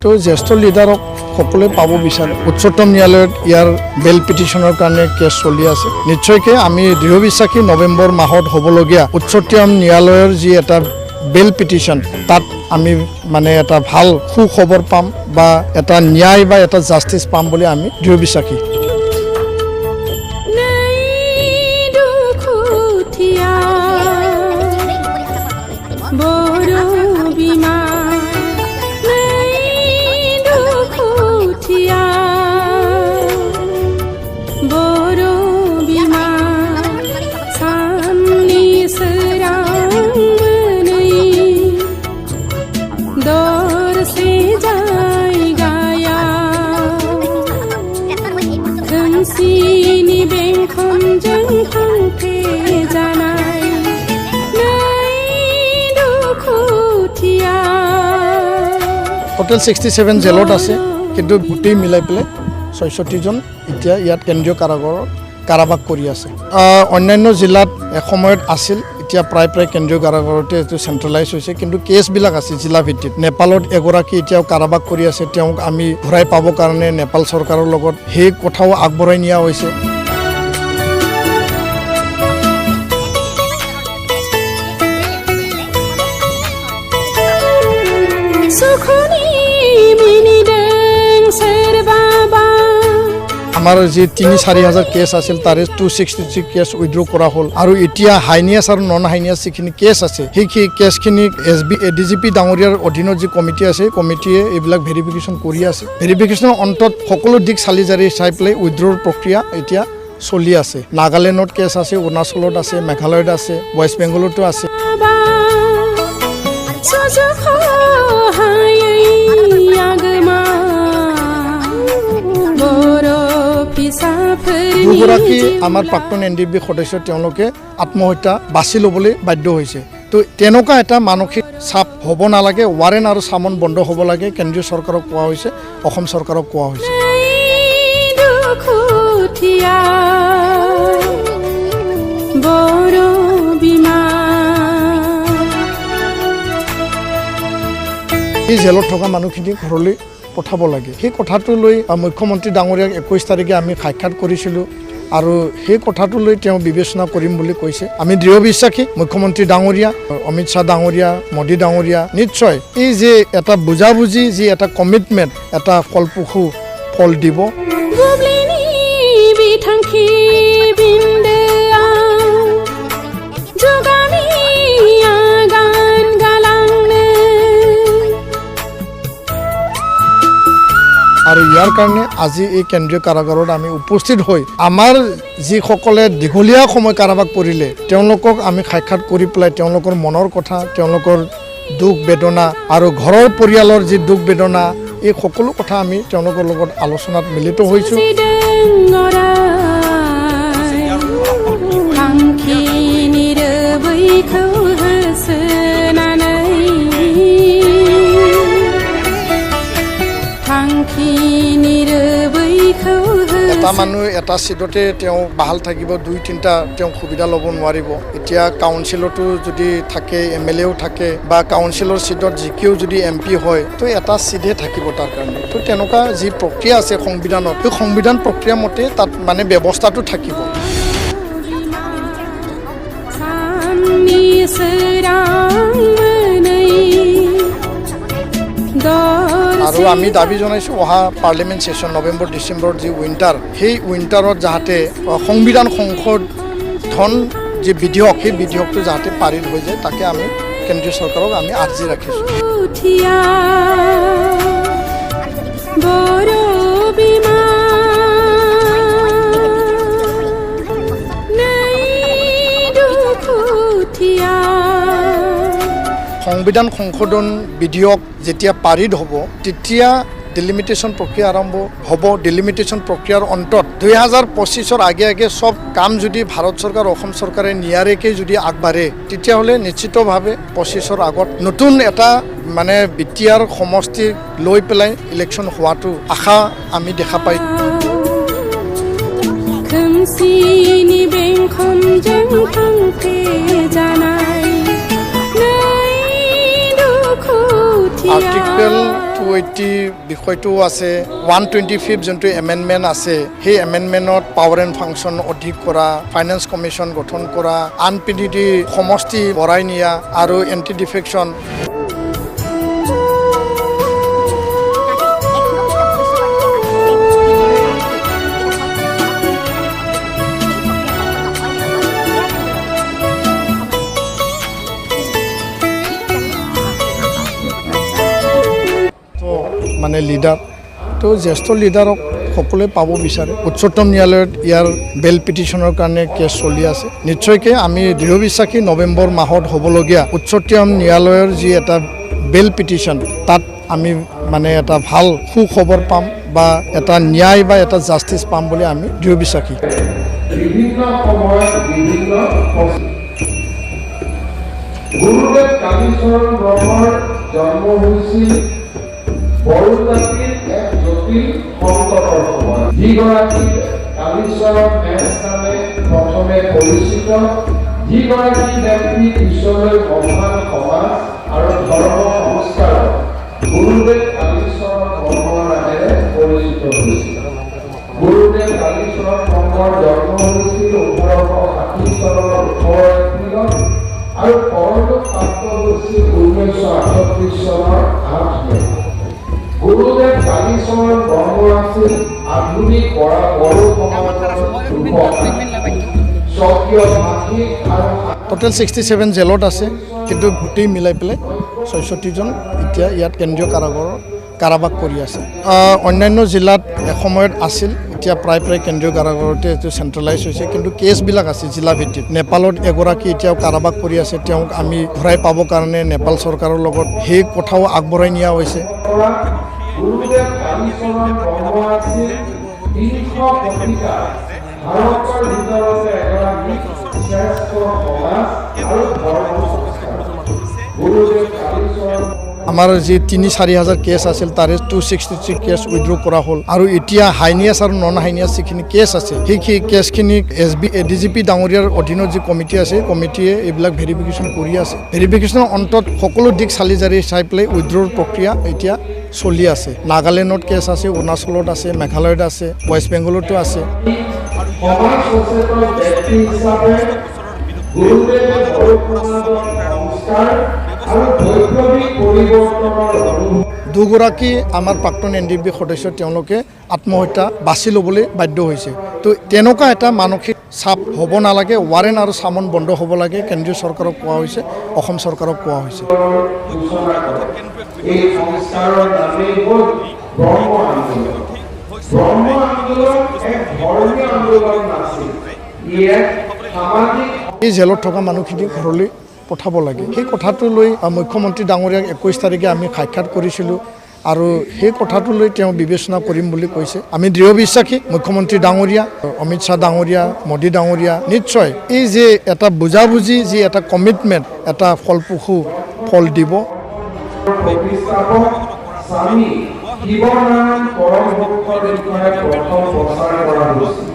তো জ্যেষ্ঠ লিডাৰক সকলোৱে পাব বিচাৰে উচ্চতম ন্যায়ালয়ত ইয়াৰ বেল পিটিশনৰ কাৰণে কেছ চলি আছে নিশ্চয়কৈ আমি দৃঢ় বিশ্বাসী নৱেম্বৰ মাহত হ'বলগীয়া উচ্চতম ন্যায়ালয়ৰ যি এটা বেল পিটিশন তাত আমি মানে এটা ভাল সুখবৰ পাম বা এটা ন্যায় বা এটা জাষ্টিস পাম বুলি আমি দৃঢ় বিশ্বাসী টোটেল 67 জেলত আছে কিন্তু গোটেই মিলাই পেলাই 66 জন এতিয়া ইয়াত কেন্দ্ৰীয় কাৰাগাৰত কাৰাবাস কৰি আছে অন্যান্য জিলাত সময়ত আছিল এতিয়া প্ৰায় কেন্দ্ৰীয় কাৰাগাৰতে এটো সেন্ট্ৰেলাইজ হৈছে কিন্তু কেছবিলাক আছে জিলা ভিত্তিত নেপালত এগৰাকী এতিয়াও কাৰাবাস কৰি আছে তেওঁক আমি ঘূৰাই পাব কাৰণে নেপাল চৰকাৰৰ লগত সেই কথাও আগবঢ়াই নিয়া হৈছে আমাৰ যে ৩-৪ হাজাৰ কেছ আছিল তাৰে 263 কেছ উইথড্ৰ কৰা হ'ল আৰু এতিয়া হাইনিয়াছ আৰু নন হাইনিয়াছ যিখিনি কেছ আছে সেই কেছখিনি এডিজিপি ডাঙৰীয়াৰ অধীনত যি কমিটি আছে কমিটিয়ে এইবিলাক ভেৰিফিকেশ্যন কৰি আছে ভেৰিফিকেশ্যনৰ অন্তত সকলো দিশ চালি জাৰি চাই পেলাই উইথড্ৰৰ প্ৰক্ৰিয়া এতিয়া চলি আছে নাগালেণ্ডত কেছ আছে অৰুণাচলত আছে মেঘালয়ত আছে ৱেষ্ট বেংগলতো আছে দুগৰাকী আমাৰ প্ৰাক্তন এনডিএফবি সদস্য তেওঁলোকে আত্মহত্যা বাছি ল'বলৈ বাধ্য হৈছে তো তেনেকুৱা এটা মানসিক চাপ হ'ব নালাগে ৱাৰেণ্ট আৰু চামন বন্ধ হ'ব লাগে কেন্দ্ৰীয় চৰকাৰক কোৱা হৈছে অসম চৰকাৰক কোৱা হৈছে এই জেলত থকা মানুহখিনি ঘৰলৈ পঠাব লাগে সেই কথাটো লৈ মুখ্যমন্ত্ৰী ডাঙৰীয়াক 21 তাৰিখে আমি সাক্ষাৎ কৰিছিলোঁ আৰু সেই কথাটো লৈ তেওঁ বিবেচনা কৰিম বুলি কৈছে আমি দৃঢ় বিশ্বাসী মুখ্যমন্ত্ৰী ডাঙৰীয়া অমিত শ্বাহ ডাঙৰীয়া মোদী ডাঙৰীয়া নিশ্চয় এই যে এটা বুজাবুজি যি এটা কমিটমেণ্ট এটা ফলপ্ৰসূ ফল দিব আৰু ইয়াৰ কাৰণে আজি এই কেন্দ্ৰীয় কাৰাগাৰত আমি উপস্থিত হৈ আমাৰ যিসকলে দীঘলীয়া সময় কাৰাবাস কৰিলে তেওঁলোকক আমি সাক্ষাৎ কৰি পেলাই তেওঁলোকৰ মনৰ কথা তেওঁলোকৰ দুখ বেদনা আৰু ঘৰৰ পৰিয়ালৰ যি দুখ বেদনা এই সকলো কথা আমি তেওঁলোকৰ লগত আলোচনাত মিলিত হৈছোঁ এটা মানুহ এটা সিটতে তেওঁ বাহাল থাকিব 2-3টা তেওঁ সুবিধা ল'ব নোৱাৰিব এতিয়া কাউন্সিলতো যদি থাকে এমএলএও থাকে বা কাউন্সিলৰ সিটত জিকিও যদি এমপি হয় তো এটা সিটে থাকিব তাৰ কাৰণে তো তেনেকুৱা যি প্ৰক্ৰিয়া আছে সংবিধানত সেই সংবিধান প্ৰক্ৰিয়া মতে তাত মানে ব্যৱস্থাটো থাকিব আৰু আমি দাবী জনাইছোঁ অহা পাৰ্লিমেণ্ট সেশ্যন নৱেম্বৰ ডিচেম্বৰত যি উইণ্টাৰ সেই উইণ্টাৰত যাতে সংবিধান সংশোধন যি বিধেয়ক সেই বিধেয়কটো যাতে পাৰিত হৈ যায় তাকে আমি কেন্দ্ৰীয় চৰকাৰক আমি আৰ্জি ৰাখিছোঁ সংবিধান সংশোধন বিধেয়ক যেতিয়া পাৰিত হ'ব তেতিয়া ডিলিমিটেশ্যন প্ৰক্ৰিয়া আৰম্ভ হ'ব ডিলিমিটেশ্যন প্ৰক্ৰিয়াৰ অন্তত 2025ৰ আগে সব কাম যদি ভাৰত চৰকাৰ অসম চৰকাৰে নিয়াৰেকৈ যদি আগবাঢ়ে তেতিয়াহ'লে নিশ্চিতভাৱে 25ৰ আগত নতুন এটা মানে বিটিআৰ সমষ্টি লৈ পেলাই ইলেকশ্যন হোৱাটো আশা আমি দেখা পাই Article 280 বিষয়টো আছে 125 যোনটো এমেণ্ডমেণ্ট আছে সেই এমেণ্ডমেণ্টত পাৱাৰ এণ্ড ফাংচন অধিক কৰা ফাইনেন্স কমিশ্যন গঠন কৰা আনপিডিটি সমষ্টি বঢ়াই নিয়া আৰু এণ্টি ডিফেকশ্যন মানে লিডাৰ তো জ্যেষ্ঠ লিডাৰক সকলোৱে পাব বিচাৰে উচ্চতম ন্যায়ালয়ত ইয়াৰ বেল পিটিশ্যনৰ কাৰণে কেছ চলি আছে নিশ্চয়কৈ আমি দৃঢ় বিশ্বাসী নৱেম্বৰ মাহত হ'বলগীয়া উচ্চতম ন্যায়ালয়ৰ যি এটা বেল পিটিশ্যন তাত আমি মানে এটা ভাল সুখবৰ পাম বা এটা ন্যায় বা এটা জাষ্টিছ পাম বুলি আমি দৃঢ় বিশ্বাসী বিভিন্ন সময়ত বিভিন্ন গুৰুদেৱ কালীচৰণ ব্ৰহ্মৰ জন্ম হৈছিল বড়ো জাতিৰ এক জটিল সংকটৰ সময় যিগৰাকী কালীচৰণ মেচ নামে প্ৰথমে পৰিচিত যিগৰাকী ব্যক্তি পিছলৈ মহান সমাজ আৰু ধৰ্ম সংস্কাৰৰ গুৰুদেৱ কালীচৰণ ব্ৰহ্মৰ নামেৰে পৰিচিত হৈছিল গুৰুদেৱ কালীচৰণ ব্ৰহ্মৰ জন্ম হৈছিল 1860 চনৰ 18 এপ্ৰিলত আৰু পৰলোক প্ৰাপ্ত হৈছিল 1938 চনৰ 8 মে গুৰুদেৱ কালীচৰণ ব্ৰহ্ম আছিল আধুনিক বড়ো সমাজৰ স্বকীয় ভাষিক আৰু টোটেল 67 জেলত আছে কিন্তু গোটেই মিলাই পেলাই 66জন এতিয়া ইয়াত কেন্দ্ৰীয় কাৰাবাস কৰি আছে অন্যান্য জিলাত এসময়ত আছিল এতিয়া প্ৰায় কেন্দ্ৰীয় কাৰাগাৰতে এইটো চেণ্ট্ৰেলাইজ হৈছে কিন্তু কেছবিলাক আছে জিলা ভিত্তিত নেপালত এগৰাকী এতিয়াও কাৰাবাস কৰি আছে তেওঁক আমি ঘূৰাই পাবৰ কাৰণে নেপাল চৰকাৰৰ লগত সেই কথাও আগবঢ়াই নিয়া হৈছে গুৰুদেৱ কালীচৰণ ব্ৰহ্ম আছিল 300 শতিকা ভাৰতৰ ভিতৰতে এগৰাকী শ্ৰেষ্ঠ সমাজ আৰু ধৰ্ম সংস্কাৰ গুৰুদেৱ কালীচৰণ আমাৰ যি 3-4 হাজাৰ কেছ আছিল তাৰে 263 কেছ উইথড্ৰ কৰা হ'ল আৰু এতিয়া হাইনিয়াছ আৰু নন হাইনিয়াছ যিখিনি কেছ আছে সেই কেছখিনি DGP ডাঙৰীয়াৰ অধীনত যি কমিটি আছে কমিটিয়ে এইবিলাক ভেৰিফিকেশ্যন কৰি আছে ভেৰিফিকেশ্যনৰ অন্তত সকলো দিশ চালি জাৰি চাই পেলাই উইথড্ৰৰ প্ৰক্ৰিয়া এতিয়া চলি আছে নাগালেণ্ডত কেছ আছে অৰুণাচলত আছে মেঘালয়ত আছে ৱেষ্ট বেংগলতো আছে সমাজ সচেতন ব্যক্তি হিচাপে গুৰুদেৱে বড়ো সমাজৰ সংস্কাৰ আৰু বৈপ্লৱিক পৰিৱৰ্তনৰ দুগৰাকী আমাৰ প্ৰাক্তন NDFB সদস্য তেওঁলোকে আত্মহত্যা বাছি ল'বলৈ বাধ্য হৈছে তো তেনেকুৱা এটা মানসিক চাপ হ'ব নালাগে ৱাৰেণ্ট আৰু চামন বন্ধ হ'ব লাগে কেন্দ্ৰীয় চৰকাৰক কোৱা হৈছে অসম চৰকাৰক কোৱা হৈছে এই সংস্কাৰৰ নামেই হ'ল ব্ৰহ্ম আন্দোলন ব্ৰহ্ম আন্দোলন এক ধৰ্মীয় আন্দোলন নাছিল ই এক সামাজিক এই জেলত থকা মানুহখিনি ঘৰলৈ পঠাব লাগে সেই কথাটো লৈ মুখ্যমন্ত্ৰী ডাঙৰীয়াক 21 তাৰিখে আমি সাক্ষাৎ কৰিছিলোঁ আৰু সেই কথাটো লৈ তেওঁ বিবেচনা কৰিম বুলি কৈছে আমি দৃঢ় বিশ্বাসী মুখ্যমন্ত্ৰী ডাঙৰীয়া অমিত শ্বাহ ডাঙৰীয়া মোদী ডাঙৰীয়া নিশ্চয় এই যে এটা বুজাবুজি যি এটা কমিটমেণ্ট এটা ফলপ্ৰসূ ফল দিব প্ৰতিষ্ঠাপক স্বামী শিৱনাৰায়ণ পৰমভক্তৰ বিষয়ে প্ৰথম প্ৰচাৰ কৰা হৈছিল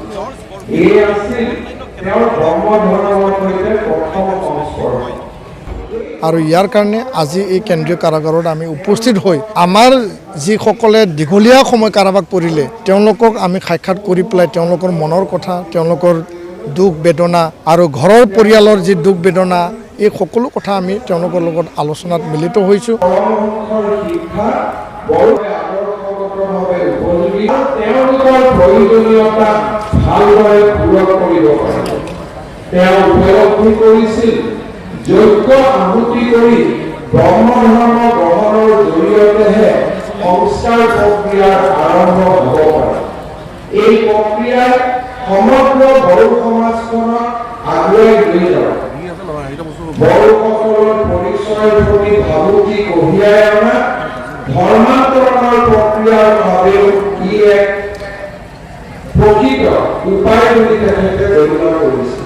এই আছিল তেওঁৰ ব্ৰহ্ম ধৰ্মৰ সৈতে প্ৰথম সংস্কৰণ আৰু ইয়াৰ কাৰণে আজি এই কেন্দ্ৰীয় কাৰাগাৰত আমি উপস্থিত হৈ আমাৰ যিসকলে দীঘলীয়া সময় কাৰাবাস পৰিলে তেওঁলোকক আমি সাক্ষাৎ কৰি পেলাই তেওঁলোকৰ মনৰ কথা তেওঁলোকৰ দুখ বেদনা আৰু ঘৰৰ পৰিয়ালৰ যি দুখ বেদনা এই সকলো কথা আমি তেওঁলোকৰ লগত আলোচনাত মিলিত হৈছোঁ তেওঁলোকৰ প্ৰয়োজনীয়তা ভালদৰে পূৰণ কৰিব পাৰে তেওঁ উপলব্ধি কৰিছিল যোগ্য আহুতি কৰি ব্ৰহ্ম ধৰ্ম গ্ৰহণৰ জৰিয়তেহে সংস্কাৰ প্ৰক্ৰিয়াৰ আৰম্ভ হ'ব পাৰে এই প্ৰক্ৰিয়াই সমগ্ৰ বড়ো সমাজখনক আগুৱাই লৈ যাব বড়োসকলৰ পৰিচয়ৰ প্ৰতি ভাবুকি কঢ়িয়াই অনা ধৰ্মান্তৰণৰ প্ৰক্ৰিয়াৰ বাবেও ই এক প্ৰকৃত উপায় বুলি তেখেতে গণ্য কৰিছে